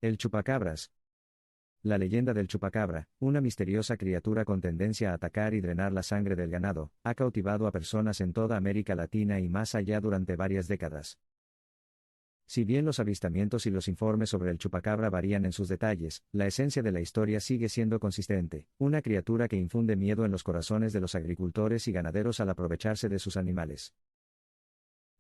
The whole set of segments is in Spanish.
El chupacabras. La leyenda del chupacabra, una misteriosa criatura con tendencia a atacar y drenar la sangre del ganado, ha cautivado a personas en toda América Latina y más allá durante varias décadas. Si bien los avistamientos y los informes sobre el chupacabra varían en sus detalles, la esencia de la historia sigue siendo consistente, una criatura que infunde miedo en los corazones de los agricultores y ganaderos al aprovecharse de sus animales.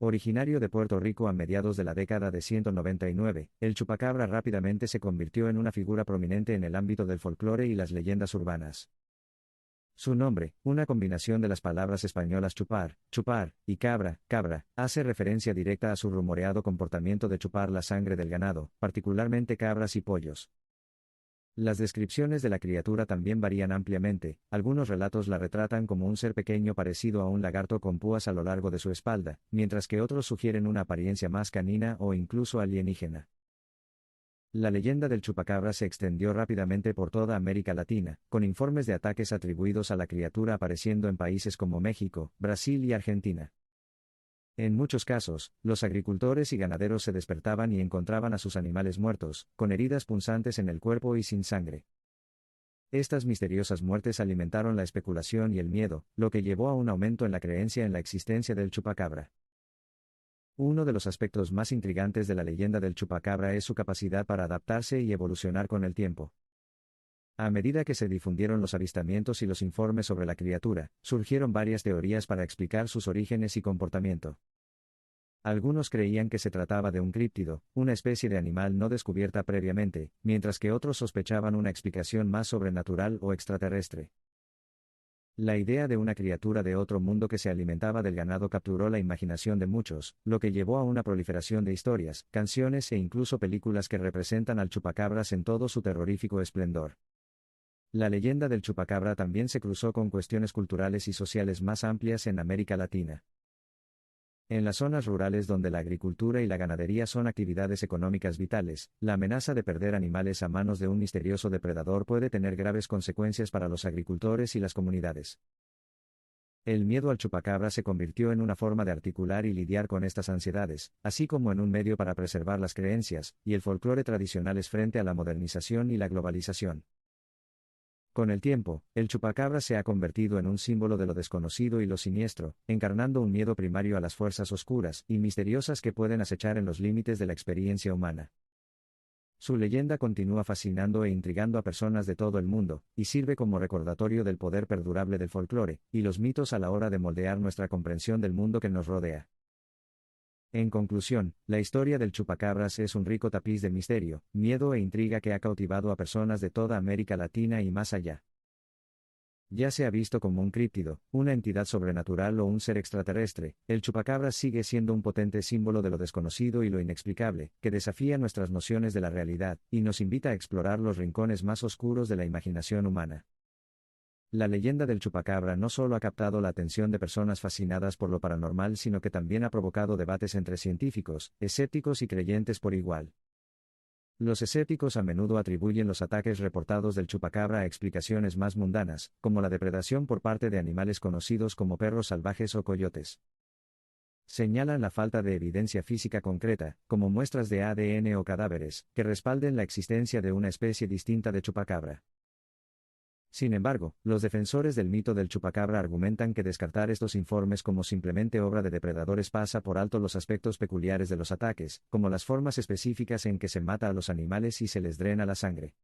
Originario de Puerto Rico a mediados de la década de 199, el chupacabra rápidamente se convirtió en una figura prominente en el ámbito del folclore y las leyendas urbanas. Su nombre, una combinación de las palabras españolas chupar, chupar, y cabra, cabra, hace referencia directa a su rumoreado comportamiento de chupar la sangre del ganado, particularmente cabras y pollos. Las descripciones de la criatura también varían ampliamente, algunos relatos la retratan como un ser pequeño parecido a un lagarto con púas a lo largo de su espalda, mientras que otros sugieren una apariencia más canina o incluso alienígena. La leyenda del chupacabra se extendió rápidamente por toda América Latina, con informes de ataques atribuidos a la criatura apareciendo en países como México, Brasil y Argentina. En muchos casos, los agricultores y ganaderos se despertaban y encontraban a sus animales muertos, con heridas punzantes en el cuerpo y sin sangre. Estas misteriosas muertes alimentaron la especulación y el miedo, lo que llevó a un aumento en la creencia en la existencia del chupacabra. Uno de los aspectos más intrigantes de la leyenda del chupacabra es su capacidad para adaptarse y evolucionar con el tiempo. A medida que se difundieron los avistamientos y los informes sobre la criatura, surgieron varias teorías para explicar sus orígenes y comportamiento. Algunos creían que se trataba de un críptido, una especie de animal no descubierta previamente, mientras que otros sospechaban una explicación más sobrenatural o extraterrestre. La idea de una criatura de otro mundo que se alimentaba del ganado capturó la imaginación de muchos, lo que llevó a una proliferación de historias, canciones e incluso películas que representan al chupacabras en todo su terrorífico esplendor. La leyenda del chupacabra también se cruzó con cuestiones culturales y sociales más amplias en América Latina. En las zonas rurales donde la agricultura y la ganadería son actividades económicas vitales, la amenaza de perder animales a manos de un misterioso depredador puede tener graves consecuencias para los agricultores y las comunidades. El miedo al chupacabra se convirtió en una forma de articular y lidiar con estas ansiedades, así como en un medio para preservar las creencias y el folclore tradicionales frente a la modernización y la globalización. Con el tiempo, el chupacabra se ha convertido en un símbolo de lo desconocido y lo siniestro, encarnando un miedo primario a las fuerzas oscuras y misteriosas que pueden acechar en los límites de la experiencia humana. Su leyenda continúa fascinando e intrigando a personas de todo el mundo, y sirve como recordatorio del poder perdurable del folclore y los mitos a la hora de moldear nuestra comprensión del mundo que nos rodea. En conclusión, la historia del chupacabras es un rico tapiz de misterio, miedo e intriga que ha cautivado a personas de toda América Latina y más allá. Ya sea visto como un críptido, una entidad sobrenatural o un ser extraterrestre, el chupacabras sigue siendo un potente símbolo de lo desconocido y lo inexplicable, que desafía nuestras nociones de la realidad, y nos invita a explorar los rincones más oscuros de la imaginación humana. La leyenda del chupacabra no solo ha captado la atención de personas fascinadas por lo paranormal, sino que también ha provocado debates entre científicos, escépticos y creyentes por igual. Los escépticos a menudo atribuyen los ataques reportados del chupacabra a explicaciones más mundanas, como la depredación por parte de animales conocidos como perros salvajes o coyotes. Señalan la falta de evidencia física concreta, como muestras de ADN o cadáveres, que respalden la existencia de una especie distinta de chupacabra. Sin embargo, los defensores del mito del chupacabra argumentan que descartar estos informes como simplemente obra de depredadores pasa por alto los aspectos peculiares de los ataques, como las formas específicas en que se mata a los animales y se les drena la sangre.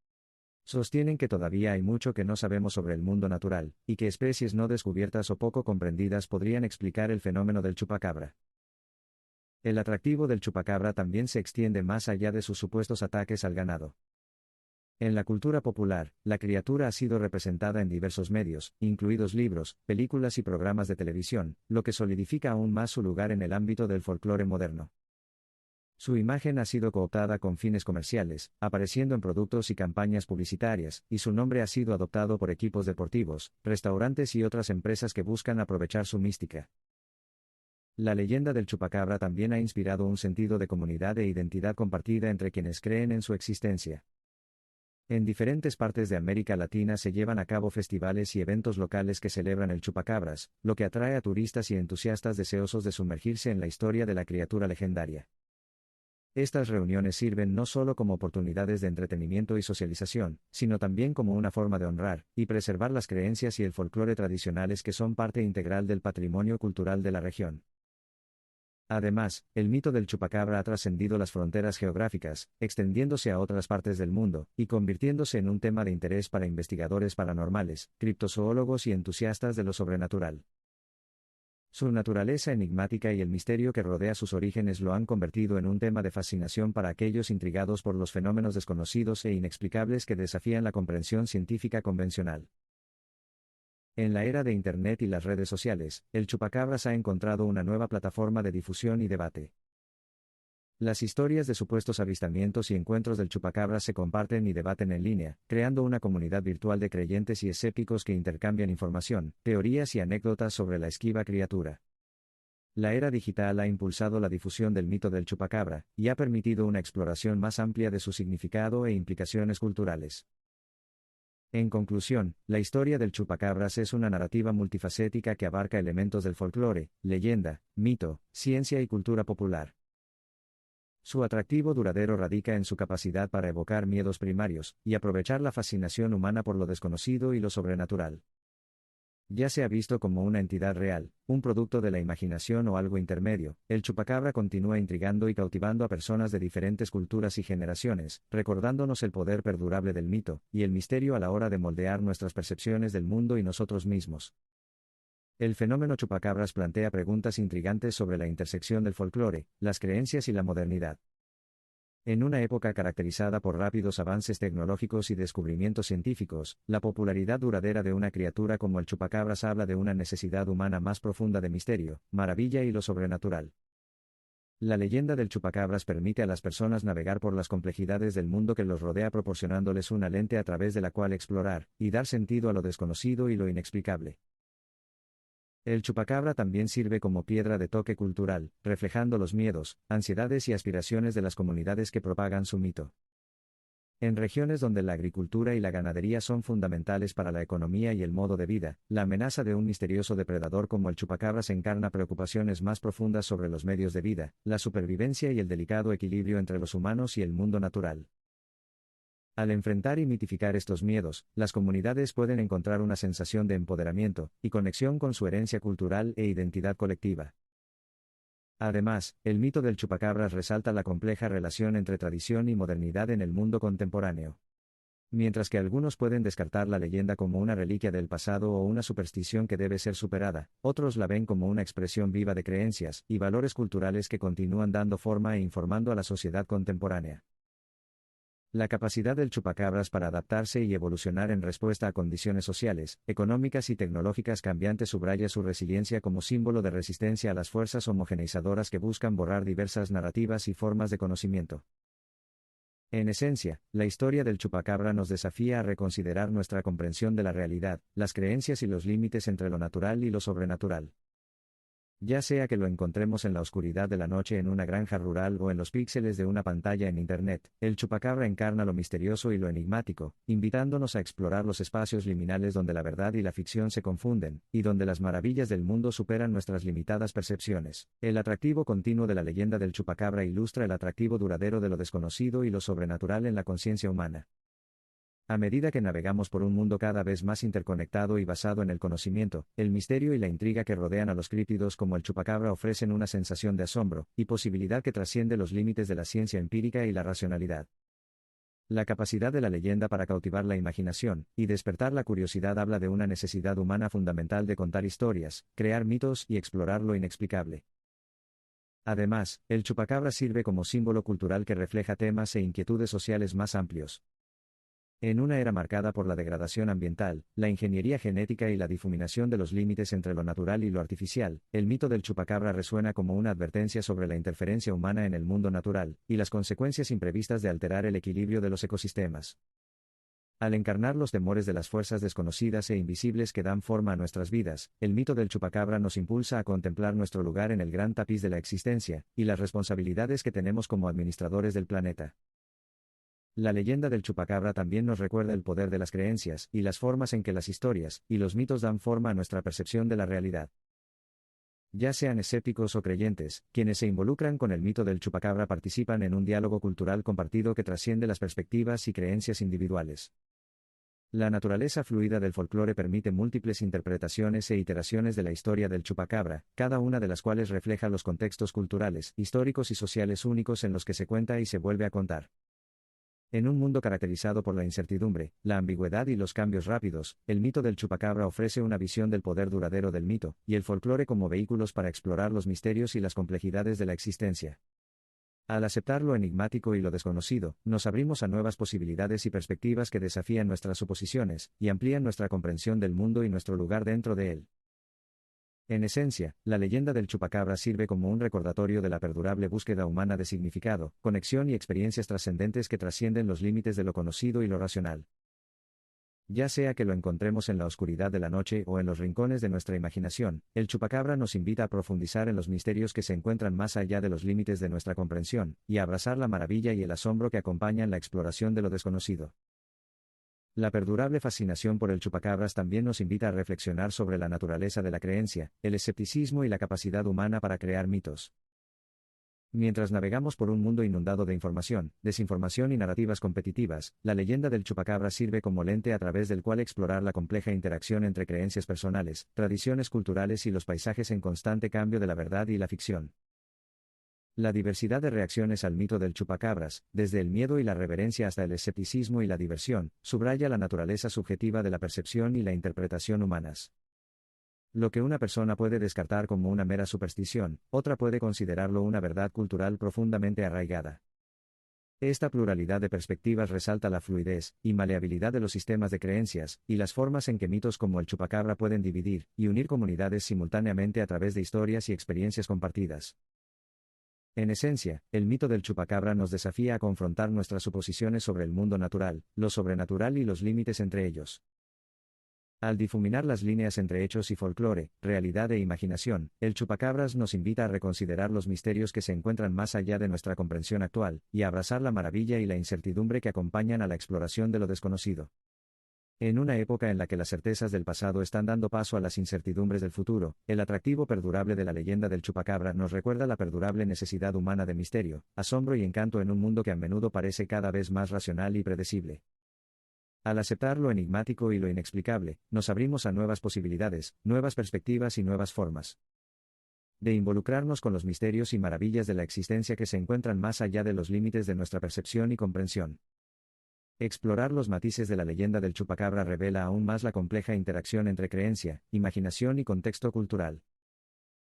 Sostienen que todavía hay mucho que no sabemos sobre el mundo natural, y que especies no descubiertas o poco comprendidas podrían explicar el fenómeno del chupacabra. El atractivo del chupacabra también se extiende más allá de sus supuestos ataques al ganado. En la cultura popular, la criatura ha sido representada en diversos medios, incluidos libros, películas y programas de televisión, lo que solidifica aún más su lugar en el ámbito del folclore moderno. Su imagen ha sido cooptada con fines comerciales, apareciendo en productos y campañas publicitarias, y su nombre ha sido adoptado por equipos deportivos, restaurantes y otras empresas que buscan aprovechar su mística. La leyenda del chupacabra también ha inspirado un sentido de comunidad e identidad compartida entre quienes creen en su existencia. En diferentes partes de América Latina se llevan a cabo festivales y eventos locales que celebran el chupacabras, lo que atrae a turistas y entusiastas deseosos de sumergirse en la historia de la criatura legendaria. Estas reuniones sirven no solo como oportunidades de entretenimiento y socialización, sino también como una forma de honrar y preservar las creencias y el folclore tradicionales que son parte integral del patrimonio cultural de la región. Además, el mito del chupacabra ha trascendido las fronteras geográficas, extendiéndose a otras partes del mundo, y convirtiéndose en un tema de interés para investigadores paranormales, criptozoólogos y entusiastas de lo sobrenatural. Su naturaleza enigmática y el misterio que rodea sus orígenes lo han convertido en un tema de fascinación para aquellos intrigados por los fenómenos desconocidos e inexplicables que desafían la comprensión científica convencional. En la era de Internet y las redes sociales, el chupacabras ha encontrado una nueva plataforma de difusión y debate. Las historias de supuestos avistamientos y encuentros del chupacabras se comparten y debaten en línea, creando una comunidad virtual de creyentes y escépticos que intercambian información, teorías y anécdotas sobre la esquiva criatura. La era digital ha impulsado la difusión del mito del chupacabra, y ha permitido una exploración más amplia de su significado e implicaciones culturales. En conclusión, la historia del chupacabras es una narrativa multifacética que abarca elementos del folclore, leyenda, mito, ciencia y cultura popular. Su atractivo duradero radica en su capacidad para evocar miedos primarios, y aprovechar la fascinación humana por lo desconocido y lo sobrenatural. Ya sea visto como una entidad real, un producto de la imaginación o algo intermedio, el chupacabra continúa intrigando y cautivando a personas de diferentes culturas y generaciones, recordándonos el poder perdurable del mito, y el misterio a la hora de moldear nuestras percepciones del mundo y nosotros mismos. El fenómeno chupacabras plantea preguntas intrigantes sobre la intersección del folclore, las creencias y la modernidad. En una época caracterizada por rápidos avances tecnológicos y descubrimientos científicos, la popularidad duradera de una criatura como el chupacabras habla de una necesidad humana más profunda de misterio, maravilla y lo sobrenatural. La leyenda del chupacabras permite a las personas navegar por las complejidades del mundo que los rodea proporcionándoles una lente a través de la cual explorar, y dar sentido a lo desconocido y lo inexplicable. El chupacabra también sirve como piedra de toque cultural, reflejando los miedos, ansiedades y aspiraciones de las comunidades que propagan su mito. En regiones donde la agricultura y la ganadería son fundamentales para la economía y el modo de vida, la amenaza de un misterioso depredador como el chupacabras encarna preocupaciones más profundas sobre los medios de vida, la supervivencia y el delicado equilibrio entre los humanos y el mundo natural. Al enfrentar y mitificar estos miedos, las comunidades pueden encontrar una sensación de empoderamiento y conexión con su herencia cultural e identidad colectiva. Además, el mito del chupacabras resalta la compleja relación entre tradición y modernidad en el mundo contemporáneo. Mientras que algunos pueden descartar la leyenda como una reliquia del pasado o una superstición que debe ser superada, otros la ven como una expresión viva de creencias y valores culturales que continúan dando forma e informando a la sociedad contemporánea. La capacidad del chupacabras para adaptarse y evolucionar en respuesta a condiciones sociales, económicas y tecnológicas cambiantes subraya su resiliencia como símbolo de resistencia a las fuerzas homogeneizadoras que buscan borrar diversas narrativas y formas de conocimiento. En esencia, la historia del chupacabra nos desafía a reconsiderar nuestra comprensión de la realidad, las creencias y los límites entre lo natural y lo sobrenatural. Ya sea que lo encontremos en la oscuridad de la noche en una granja rural o en los píxeles de una pantalla en Internet, el chupacabra encarna lo misterioso y lo enigmático, invitándonos a explorar los espacios liminales donde la verdad y la ficción se confunden, y donde las maravillas del mundo superan nuestras limitadas percepciones. El atractivo continuo de la leyenda del chupacabra ilustra el atractivo duradero de lo desconocido y lo sobrenatural en la conciencia humana. A medida que navegamos por un mundo cada vez más interconectado y basado en el conocimiento, el misterio y la intriga que rodean a los críptidos como el chupacabra ofrecen una sensación de asombro y posibilidad que trasciende los límites de la ciencia empírica y la racionalidad. La capacidad de la leyenda para cautivar la imaginación y despertar la curiosidad habla de una necesidad humana fundamental de contar historias, crear mitos y explorar lo inexplicable. Además, el chupacabra sirve como símbolo cultural que refleja temas e inquietudes sociales más amplios. En una era marcada por la degradación ambiental, la ingeniería genética y la difuminación de los límites entre lo natural y lo artificial, el mito del chupacabra resuena como una advertencia sobre la interferencia humana en el mundo natural, y las consecuencias imprevistas de alterar el equilibrio de los ecosistemas. Al encarnar los temores de las fuerzas desconocidas e invisibles que dan forma a nuestras vidas, el mito del chupacabra nos impulsa a contemplar nuestro lugar en el gran tapiz de la existencia, y las responsabilidades que tenemos como administradores del planeta. La leyenda del chupacabra también nos recuerda el poder de las creencias y las formas en que las historias y los mitos dan forma a nuestra percepción de la realidad. Ya sean escépticos o creyentes, quienes se involucran con el mito del chupacabra participan en un diálogo cultural compartido que trasciende las perspectivas y creencias individuales. La naturaleza fluida del folclore permite múltiples interpretaciones e iteraciones de la historia del chupacabra, cada una de las cuales refleja los contextos culturales, históricos y sociales únicos en los que se cuenta y se vuelve a contar. En un mundo caracterizado por la incertidumbre, la ambigüedad y los cambios rápidos, el mito del chupacabra ofrece una visión del poder duradero del mito, y el folclore como vehículos para explorar los misterios y las complejidades de la existencia. Al aceptar lo enigmático y lo desconocido, nos abrimos a nuevas posibilidades y perspectivas que desafían nuestras suposiciones, y amplían nuestra comprensión del mundo y nuestro lugar dentro de él. En esencia, la leyenda del chupacabra sirve como un recordatorio de la perdurable búsqueda humana de significado, conexión y experiencias trascendentes que trascienden los límites de lo conocido y lo racional. Ya sea que lo encontremos en la oscuridad de la noche o en los rincones de nuestra imaginación, el chupacabra nos invita a profundizar en los misterios que se encuentran más allá de los límites de nuestra comprensión, y a abrazar la maravilla y el asombro que acompañan la exploración de lo desconocido. La perdurable fascinación por el chupacabras también nos invita a reflexionar sobre la naturaleza de la creencia, el escepticismo y la capacidad humana para crear mitos. Mientras navegamos por un mundo inundado de información, desinformación y narrativas competitivas, la leyenda del chupacabra sirve como lente a través del cual explorar la compleja interacción entre creencias personales, tradiciones culturales y los paisajes en constante cambio de la verdad y la ficción. La diversidad de reacciones al mito del chupacabras, desde el miedo y la reverencia hasta el escepticismo y la diversión, subraya la naturaleza subjetiva de la percepción y la interpretación humanas. Lo que una persona puede descartar como una mera superstición, otra puede considerarlo una verdad cultural profundamente arraigada. Esta pluralidad de perspectivas resalta la fluidez y maleabilidad de los sistemas de creencias, y las formas en que mitos como el chupacabra pueden dividir y unir comunidades simultáneamente a través de historias y experiencias compartidas. En esencia, el mito del chupacabra nos desafía a confrontar nuestras suposiciones sobre el mundo natural, lo sobrenatural y los límites entre ellos. Al difuminar las líneas entre hechos y folclore, realidad e imaginación, el chupacabras nos invita a reconsiderar los misterios que se encuentran más allá de nuestra comprensión actual, y a abrazar la maravilla y la incertidumbre que acompañan a la exploración de lo desconocido. En una época en la que las certezas del pasado están dando paso a las incertidumbres del futuro, el atractivo perdurable de la leyenda del chupacabra nos recuerda la perdurable necesidad humana de misterio, asombro y encanto en un mundo que a menudo parece cada vez más racional y predecible. Al aceptar lo enigmático y lo inexplicable, nos abrimos a nuevas posibilidades, nuevas perspectivas y nuevas formas de involucrarnos con los misterios y maravillas de la existencia que se encuentran más allá de los límites de nuestra percepción y comprensión. Explorar los matices de la leyenda del chupacabra revela aún más la compleja interacción entre creencia, imaginación y contexto cultural.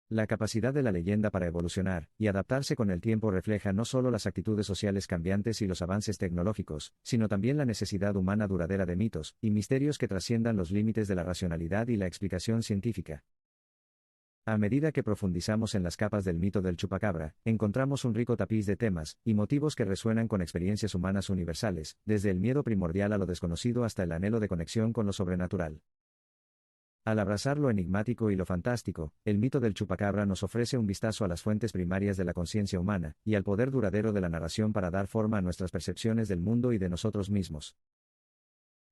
La capacidad de la leyenda para evolucionar y adaptarse con el tiempo refleja no solo las actitudes sociales cambiantes y los avances tecnológicos, sino también la necesidad humana duradera de mitos y misterios que trasciendan los límites de la racionalidad y la explicación científica. A medida que profundizamos en las capas del mito del chupacabra, encontramos un rico tapiz de temas y motivos que resuenan con experiencias humanas universales, desde el miedo primordial a lo desconocido hasta el anhelo de conexión con lo sobrenatural. Al abrazar lo enigmático y lo fantástico, el mito del chupacabra nos ofrece un vistazo a las fuentes primarias de la conciencia humana, y al poder duradero de la narración para dar forma a nuestras percepciones del mundo y de nosotros mismos.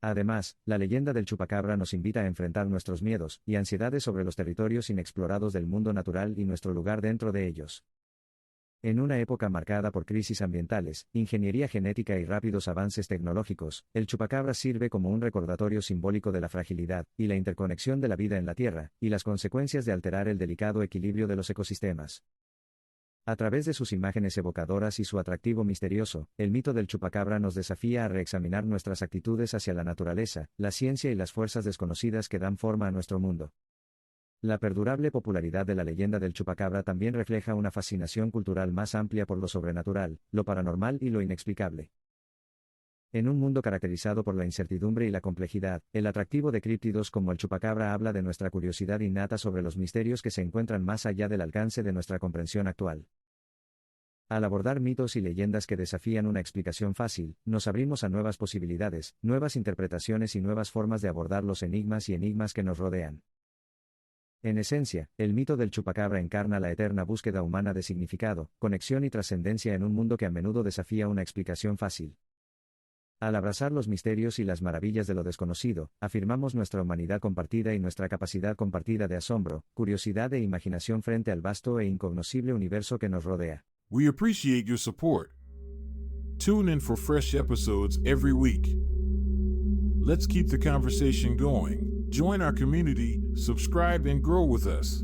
Además, la leyenda del chupacabra nos invita a enfrentar nuestros miedos y ansiedades sobre los territorios inexplorados del mundo natural y nuestro lugar dentro de ellos. En una época marcada por crisis ambientales, ingeniería genética y rápidos avances tecnológicos, el chupacabra sirve como un recordatorio simbólico de la fragilidad y la interconexión de la vida en la Tierra, y las consecuencias de alterar el delicado equilibrio de los ecosistemas. A través de sus imágenes evocadoras y su atractivo misterioso, el mito del chupacabra nos desafía a reexaminar nuestras actitudes hacia la naturaleza, la ciencia y las fuerzas desconocidas que dan forma a nuestro mundo. La perdurable popularidad de la leyenda del chupacabra también refleja una fascinación cultural más amplia por lo sobrenatural, lo paranormal y lo inexplicable. En un mundo caracterizado por la incertidumbre y la complejidad, el atractivo de críptidos como el chupacabra habla de nuestra curiosidad innata sobre los misterios que se encuentran más allá del alcance de nuestra comprensión actual. Al abordar mitos y leyendas que desafían una explicación fácil, nos abrimos a nuevas posibilidades, nuevas interpretaciones y nuevas formas de abordar los enigmas que nos rodean. En esencia, el mito del chupacabra encarna la eterna búsqueda humana de significado, conexión y trascendencia en un mundo que a menudo desafía una explicación fácil. Al abrazar los misterios y las maravillas de lo desconocido, afirmamos nuestra humanidad compartida y nuestra capacidad compartida de asombro, curiosidad e imaginación frente al vasto e incognoscible universo que nos rodea. We appreciate your support. Tune in for fresh episodes every week. Let's keep the conversation going. Join our community, subscribe, and grow with us.